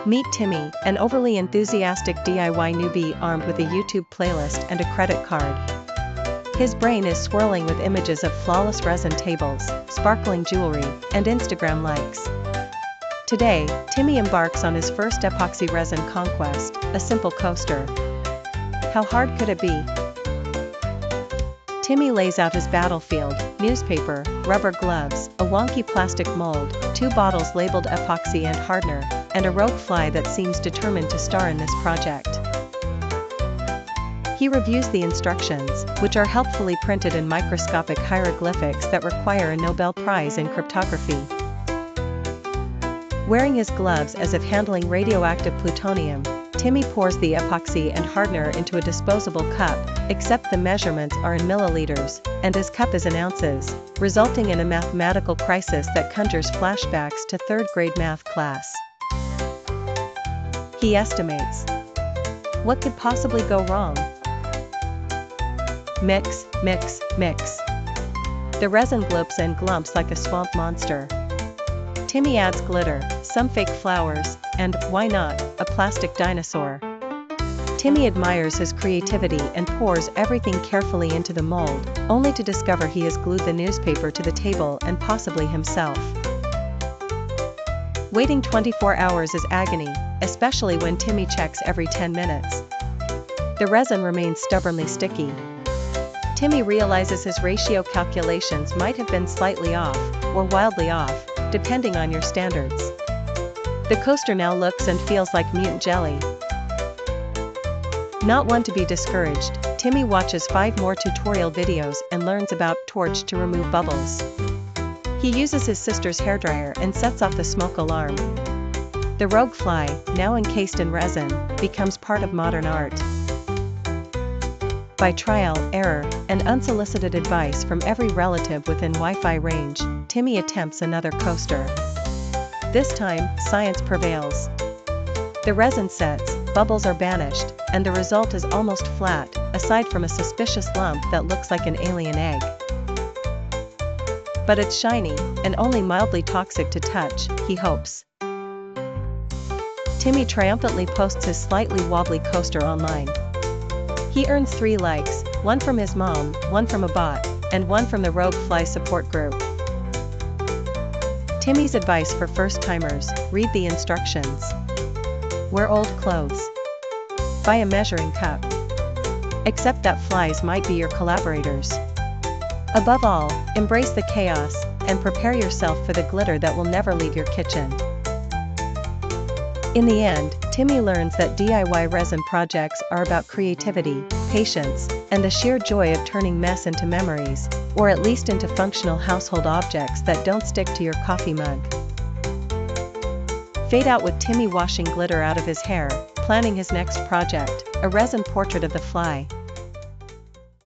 Meet Timmy, an overly enthusiastic DIY newbie armed with a YouTube playlist and a credit card. His brain is swirling with images of flawless resin tables, sparkling jewelry, and Instagram likes. Today, Timmy embarks on his first epoxy resin conquest, a simple coaster. How hard could it be? Timmy lays out his battlefield: newspaper, rubber gloves, a wonky plastic mold, 2 bottles labeled epoxy and hardener, and a rogue fly that seems determined to star in this project. He reviews the instructions, which are helpfully printed in microscopic hieroglyphics that require a Nobel Prize in cryptography. Wearing his gloves as if handling radioactive plutonium, Timmy pours the epoxy and hardener into a disposable cup, except the measurements are in milliliters, and his cup is in ounces, resulting in a mathematical crisis that conjures flashbacks to 3rd grade math class. He estimates. What could possibly go wrong? Mix, mix, mix. The resin glopes and glumps like a swamp monster. Timmy adds glitter, some fake flowers, and, why not, a plastic dinosaur. Timmy admires his creativity and pours everything carefully into the mold, only to discover he has glued the newspaper to the table and possibly himself. Waiting 24 hours is agony, especially when Timmy checks every 10 minutes. The resin remains stubbornly sticky. Timmy realizes his ratio calculations might have been slightly off, or wildly off, depending on your standards. The coaster now looks and feels like mutant jelly. Not one to be discouraged, Timmy watches 5 more tutorial videos and learns about torch to remove bubbles. He uses his sister's hairdryer and sets off the smoke alarm. The rogue fly, now encased in resin, becomes part of modern art. By trial, error, and unsolicited advice from every relative within Wi-Fi range, Timmy attempts another coaster. This time, science prevails. The resin sets, bubbles are banished, and the result is almost flat, aside from a suspicious lump that looks like an alien egg. But it's shiny, and only mildly toxic to touch, he hopes. Timmy triumphantly posts his slightly wobbly coaster online. He earns 3 likes, 1 from his mom, 1 from a bot, and 1 from the Rogue Fly support group. Timmy's advice for first-timers: read the instructions. Wear old clothes. Buy a measuring cup. Accept that flies might be your collaborators. Above all, embrace the chaos, and prepare yourself for the glitter that will never leave your kitchen. In the end, Timmy learns that DIY resin projects are about creativity, patience, and the sheer joy of turning mess into memories, or at least into functional household objects that don't stick to your coffee mug. Fade out with Timmy washing glitter out of his hair, planning his next project, a resin portrait of the fly.